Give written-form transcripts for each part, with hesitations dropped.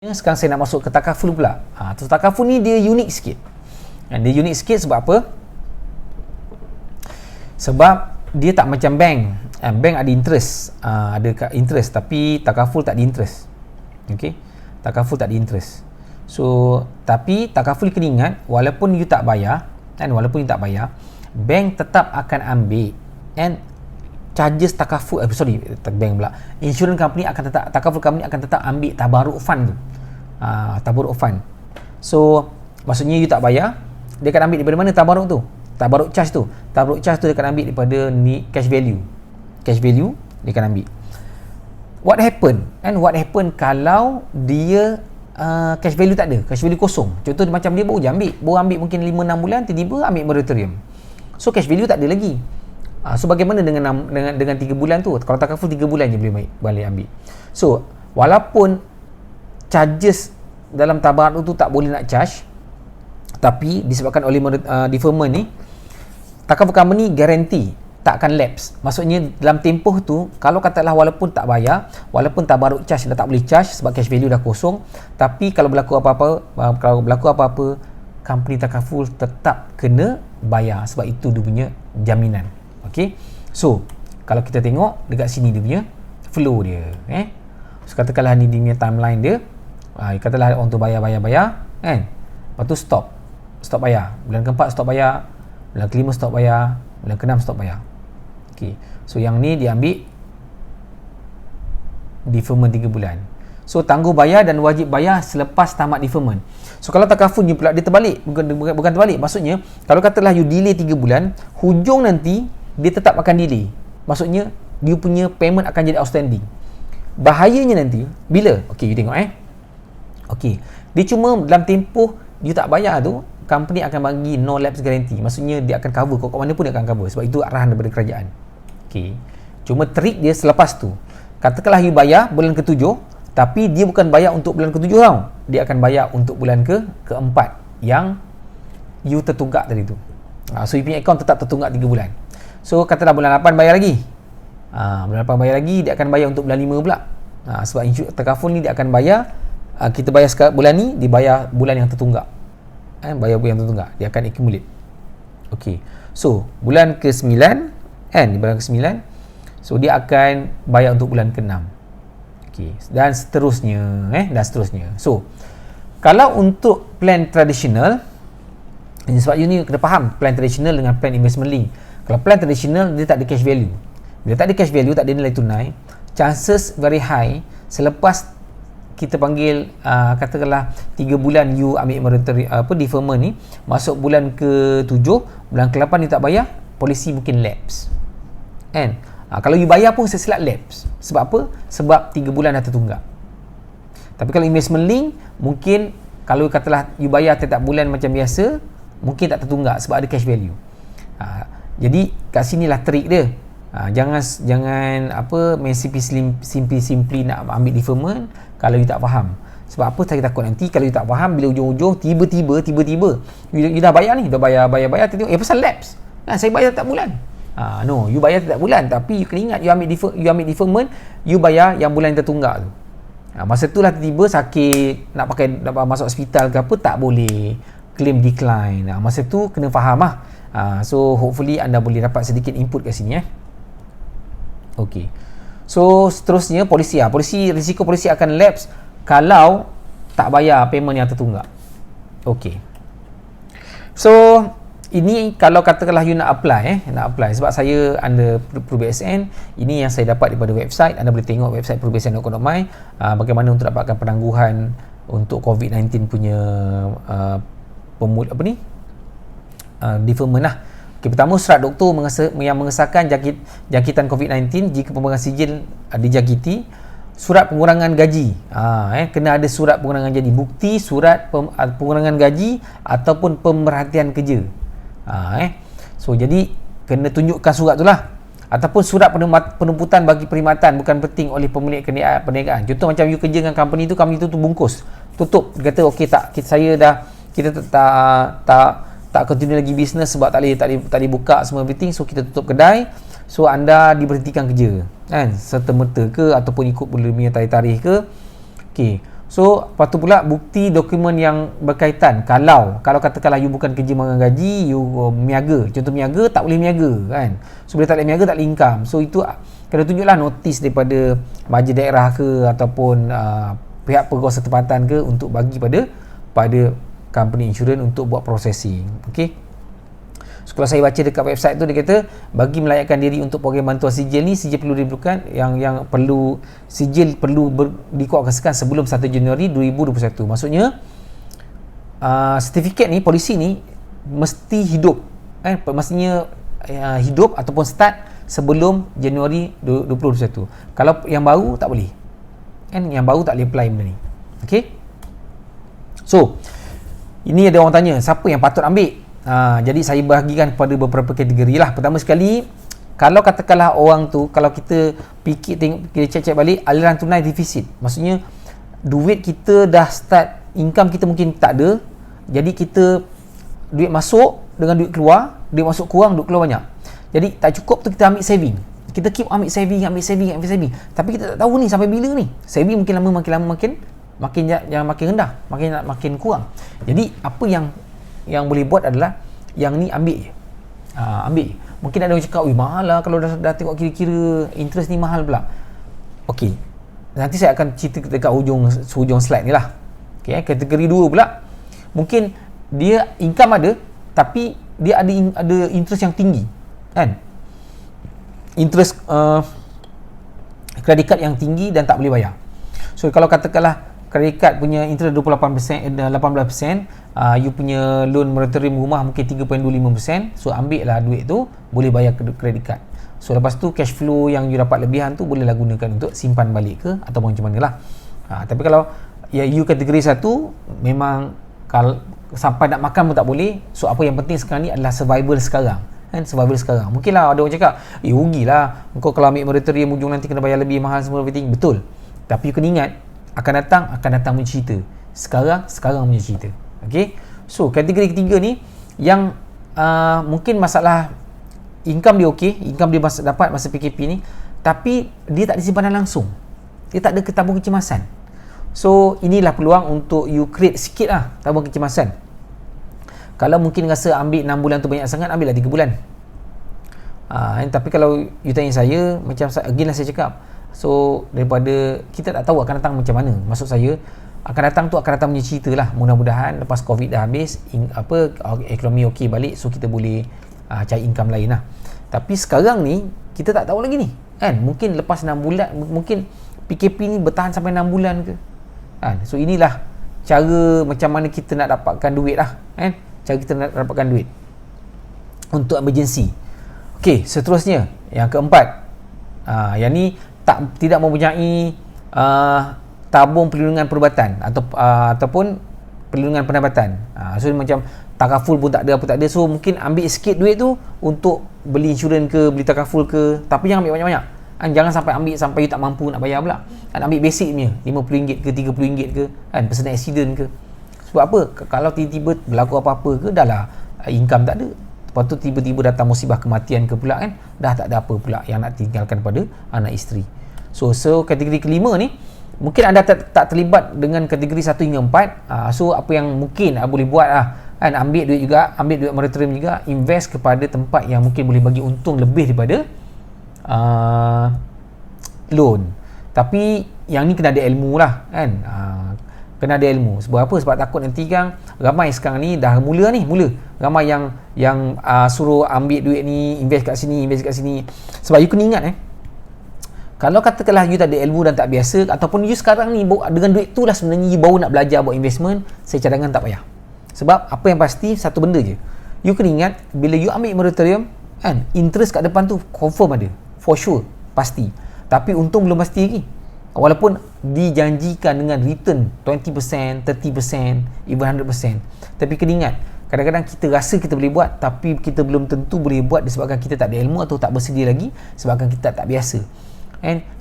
Sekarang saya nak masuk ke takaful pula. Takaful ni dia unik sikit. Dia unik sikit sebab apa? Sebab dia tak macam bank. Bank ada interest, tapi takaful tak ada interest. Okey. Takaful tak ada interest. So, tapi takaful kena ingat, walaupun you tak bayar, bank tetap akan ambil charges takaful, bank pula. Insurance company akan tetap, takaful company akan tetap ambil tabaruk fund tu. Tabaruk fund. So, maksudnya you tak bayar, dia akan ambil daripada mana tabaruk tu? Tabaruk charge tu. Tabaruk charge tu dia akan ambil daripada cash value. Cash value dia akan ambil. What happen kalau dia cash value tak ada, cash value kosong. Contoh macam dia baru ambil mungkin 5-6 bulan, tiba-tiba ambil moratorium. So cash value tak ada lagi. So bagaimana dengan 3 bulan tu? Kalau takaful 3 bulan je boleh ambil. So walaupun charges dalam tabaruk tu tak boleh nak charge, tapi disebabkan oleh deferment ni, takaful company guarantee tak akan lapse. Maksudnya dalam tempoh tu, kalau katalah walaupun tak bayar, walaupun tabaruk charge dah tak boleh charge sebab cash value dah kosong, tapi kalau berlaku apa-apa, company takaful tetap kena bayar sebab itu dia punya jaminan. Okey. So, kalau kita tengok dekat sini dia punya flow dia, So katakanlah ni dia punya timeline dia. Katalah orang tu bayar kan. Lepas tu stop bayar. Bulan keempat stop bayar, bulan kelima stop bayar, bulan keenam stop bayar. Okey. So yang ni dia ambil deferment 3 bulan. So tangguh bayar dan wajib bayar selepas tamat deferment. So kalau takaful ni pula dia terbalik, bukan terbalik. Maksudnya kalau katalah you delay 3 bulan, hujung nanti dia tetap akan delay. Maksudnya dia punya payment akan jadi outstanding. Bahayanya nanti bila? Okey, you tengok Okey. Dia cuma dalam tempoh you tak bayar tu, company akan bagi no lapse guarantee. Maksudnya dia akan cover kat mana pun dia akan cover sebab itu arahan daripada kerajaan. Okey. Cuma trik dia selepas tu. Katakanlah you bayar bulan ke-7, tapi dia bukan bayar untuk bulan ke-7 tau. Dia akan bayar untuk bulan ke-4 yang you tertunggak tadi tu. So you punya account tetap tertunggak 3 bulan. So katalah bulan 8 bayar lagi. Bulan 8 bayar lagi, dia akan bayar untuk bulan 5 pula. Sebab takaful ni dia akan bayar, kita bayar sekarang bulan ni, dia bayar bulan yang tertunggak. Bayar bulan yang tertunggak, dia akan accumulate. Okey. So bulan ke-9 bulan ke-9, so dia akan bayar untuk bulan ke-6. Okey, dan seterusnya. So kalau untuk plan tradisional, sebab you ni kena faham plan tradisional dengan plan investment link. Kalau plan tradisional dia tak ada cash value. Bila tak ada cash value, tak ada nilai tunai, chances very high selepas kita panggil katakanlah 3 bulan you ambil deferment ni, masuk bulan ke-7, bulan ke-8 you tak bayar, polisi mungkin lapse. Kalau you bayar pun sesilap lapse. Sebab apa? Sebab 3 bulan dah tertunggak. Tapi kalau investment link, mungkin kalau katalah you bayar setiap bulan macam biasa, mungkin tak tertunggak sebab ada cash value. Jadi kat sinilah trik dia. Jangan main simply nak ambil deferment kalau you tak faham. Sebab apa? Saya takut nanti kalau you tak faham, bila ujung-ujung tiba-tiba you dah bayar ni, dah bayar tiba-tiba pasal lapse. Saya bayar setiap bulan. No, you bayar setiap bulan, tapi you kena ingat you ambil deferment, you bayar yang bulan yang tertunggak tu. Masa tu lah tiba-tiba sakit, nak masuk hospital ke apa, tak boleh claim decline. Masa tu kena faham lah. So hopefully anda boleh dapat sedikit input kat sini. Okey. So seterusnya risiko polisi akan lapse kalau tak bayar payment yang tertunggak. Okey. So ini kalau katakanlah you nak apply sebab saya under PRUBSN, ini yang saya dapat daripada website. Anda boleh tengok website prubsn.com.my bagaimana untuk dapatkan penangguhan untuk COVID-19 punya deferment lah. Okay, pertama, surat doktor yang mengesahkan jangkitan COVID-19 jika pemegang sijil dijangkiti. Surat pengurangan gaji, kena ada surat pengurangan gaji, bukti surat pengurangan gaji ataupun pemerhatian kerja. So jadi kena tunjukkan surat tu lah, ataupun surat penumputan bagi perkhidmatan bukan penting oleh pemilik perniagaan. Contoh macam you kerja dengan company tu bungkus, tutup, dia kata okey, kita tak continue lagi bisnes sebab tak boleh buka semua everything, so kita tutup kedai. So anda diberhentikan kerja serta merta ke ataupun ikut punya tarikh ke. Okey, So lepas tu pula bukti dokumen yang berkaitan. Kalau katakanlah you bukan kerja mengang gaji, you miaga, contoh miaga, tak boleh miaga kan. So bila tak boleh miaga, tak boleh income. So itu kena tunjuklah notis daripada majlis daerah ke ataupun pihak penguasa tempatan ke untuk bagi pada company insurans untuk buat processing. Okey. So, kalau saya baca dekat website tu, dia kata bagi melayakkan diri untuk program bantuan sijil ni, sijil perlu diperlukan yang perlu sijil perlu dikuatkan sebelum 1 Januari 2021. Maksudnya sertifikat ni, polisi ni mesti hidup maksudnya hidup ataupun start sebelum Januari 2021. Kalau yang baru tak boleh kan, yang baru tak boleh apply benda ni. Okey. So ini ada orang tanya siapa yang patut ambil. Jadi saya bahagikan kepada beberapa kategori lah. Pertama sekali, kalau katakanlah orang tu, kalau kita fikir kita cek-cek balik, aliran tunai defisit, maksudnya duit kita dah start, income kita mungkin tak ada, jadi kita duit masuk dengan duit keluar, duit masuk kurang, duit keluar banyak, jadi tak cukup tu kita ambil saving, kita keep ambil saving, tapi kita tak tahu ni sampai bila ni saving, makin lama makin rendah, makin kurang. Jadi apa yang boleh buat adalah yang ni ambil je. Ambil. Mungkin ada orang cakap, mahal lah kalau dah tengok kira-kira interest ni mahal pula. Okey. Nanti saya akan cerita dekat hujung slide ni lah. Okey, kategori 2 pula. Mungkin dia income ada tapi dia ada interest yang tinggi. Kan? Interest credit card yang tinggi dan tak boleh bayar. So kalau katakanlah credit card punya interest 18%, you punya loan moratorium rumah mungkin 3.25%, so ambil lah duit tu, boleh bayar credit card. So lepas tu cash flow yang you dapat lebihan tu bolehlah gunakan untuk simpan balik ke ataupun macam mana lah. Tapi kalau you kategori 1, memang kalau sampai nak makan pun tak boleh. So apa yang penting sekarang ni adalah survival sekarang kan, survival sekarang. Mungkin lah ada orang cakap, rugilah engkau kalau ambil moratorium ujung nanti kena bayar lebih mahal semua everything. Betul, tapi you kena ingat akan datang punya cerita. Sekarang punya cerita. Okey. So kategori ketiga ni yang mungkin masalah income dia okey, income dia dapat masa PKP ni, tapi dia tak ada simpanan langsung. Dia tak ada tabung kecemasan. So inilah peluang untuk you create sikit lah tabung kecemasan. Kalau mungkin rasa ambil 6 bulan tu banyak sangat, ambil lah 3 bulan. Tapi kalau you tanya saya, macam again lah saya cakap, so daripada kita tak tahu akan datang macam mana, maksud saya akan datang punya cerita lah. Mudah-mudahan lepas COVID dah habis, ekonomi okey balik, so kita boleh cari income lain lah. Tapi sekarang ni kita tak tahu lagi ni kan, mungkin lepas 6 bulan, mungkin PKP ni bertahan sampai 6 bulan ke kan. So inilah cara macam mana kita nak dapatkan duit lah kan, cara kita nak dapatkan duit untuk emergency. Okey, seterusnya yang keempat, yang ni tidak mempunyai tabung perlindungan perubatan ataupun perlindungan pendapatan. So macam takaful pun tak ada, apa tak ada. So mungkin ambil sikit duit tu untuk beli insurans ke, beli takaful ke, tapi jangan ambil banyak-banyak. Jangan sampai ambil sampai you tak mampu nak bayar pula. Ambil basic punya, RM50 ke RM30 ke kan, personal accident ke. Sebab apa? Kalau tiba-tiba berlaku apa-apa ke, dah lah income tak ada. Lepas tu tiba-tiba datang musibah kematian ke pula kan, dah tak ada apa pula yang nak tinggalkan pada anak isteri. So kategori kelima ni mungkin anda tak terlibat dengan kategori 1 hingga 4. So apa yang mungkin boleh buat kan, ambil duit moratorium juga, invest kepada tempat yang mungkin boleh bagi untung lebih daripada loan. Tapi yang ni kena ada ilmu lah kan, kena ada ilmu. Sebab apa? Sebab takut nanti kan ramai sekarang ni dah mula ramai yang suruh ambil duit ni, invest kat sini. Sebab you kena ingat kalau katakanlah you tak ada ilmu dan tak biasa, ataupun you sekarang ni dengan duit tu lah sebenarnya you baru nak belajar buat investment, saya cadangkan tak payah. Sebab apa yang pasti, satu benda je, you kena ingat bila you ambil moratorium kan, interest kat depan tu confirm ada, for sure, pasti. Tapi untung belum pasti lagi, walaupun dijanjikan dengan return 20%, 30%, even 100%. Tapi kena ingat, kadang-kadang kita rasa kita boleh buat, tapi kita belum tentu boleh buat disebabkan kita tak ada ilmu atau tak bersedia lagi, sebabkan kita tak biasa.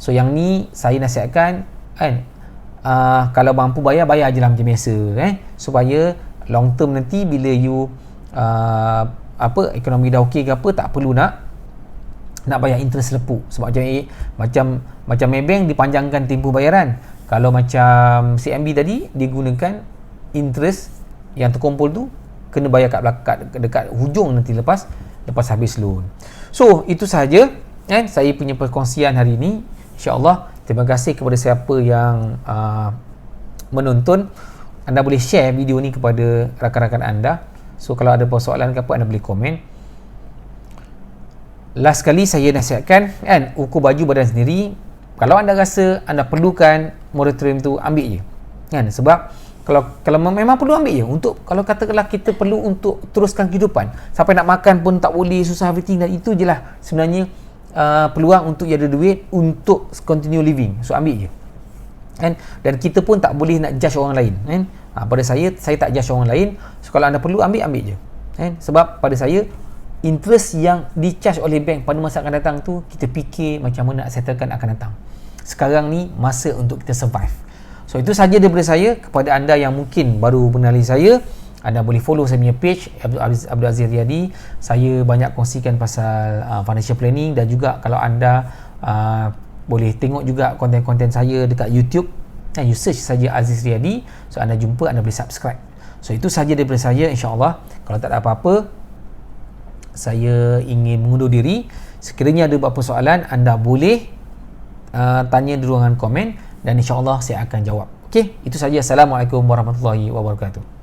So yang ni saya nasihatkan kalau mampu bayar je lah macam biasa supaya long term nanti bila you ekonomi dah okey ke apa, tak perlu nak bayar interest lepuk. Sebab macam Maybank dipanjangkan tempoh bayaran. Kalau macam CMB tadi, digunakan interest yang terkumpul tu kena bayar dekat hujung nanti lepas habis loan. So itu sahaja saya punya perkongsian hari ini. InsyaAllah, terima kasih kepada siapa yang menonton. Anda boleh share video ni kepada rakan-rakan anda. So kalau ada persoalan ke apa, anda boleh komen. Last kali saya nasihatkan ukur baju badan sendiri. Kalau anda rasa anda perlukan moratorium tu, ambil je sebab kalau memang perlu, ambil je. Untuk kalau katakanlah kita perlu untuk teruskan kehidupan, sampai nak makan pun tak boleh, susah everything, dan itu je lah sebenarnya peluang untuk ada duit untuk continue living. So ambil je dan kita pun tak boleh nak judge orang lain pada saya tak judge orang lain. So kalau anda perlu, ambil je sebab pada saya interest yang di-charge oleh bank pada masa akan datang tu, kita fikir macam mana nak settlekan akan datang. Sekarang ni masa untuk kita survive. So itu saja daripada saya. Kepada anda yang mungkin baru mengenali saya, anda boleh follow saya punya page Abdul Aziz Riyadi. Saya banyak kongsikan pasal financial planning, dan juga kalau anda boleh tengok juga konten-konten saya dekat YouTube. You search saja Aziz Riyadi, so anda jumpa, anda boleh subscribe. So itu saja daripada saya. InsyaAllah, kalau tak ada apa-apa, saya ingin mengundur diri. Sekiranya ada beberapa soalan, anda boleh tanya di ruangan komen, dan insyaAllah saya akan jawab. Okey, itu saja. Assalamualaikum warahmatullahi wabarakatuh.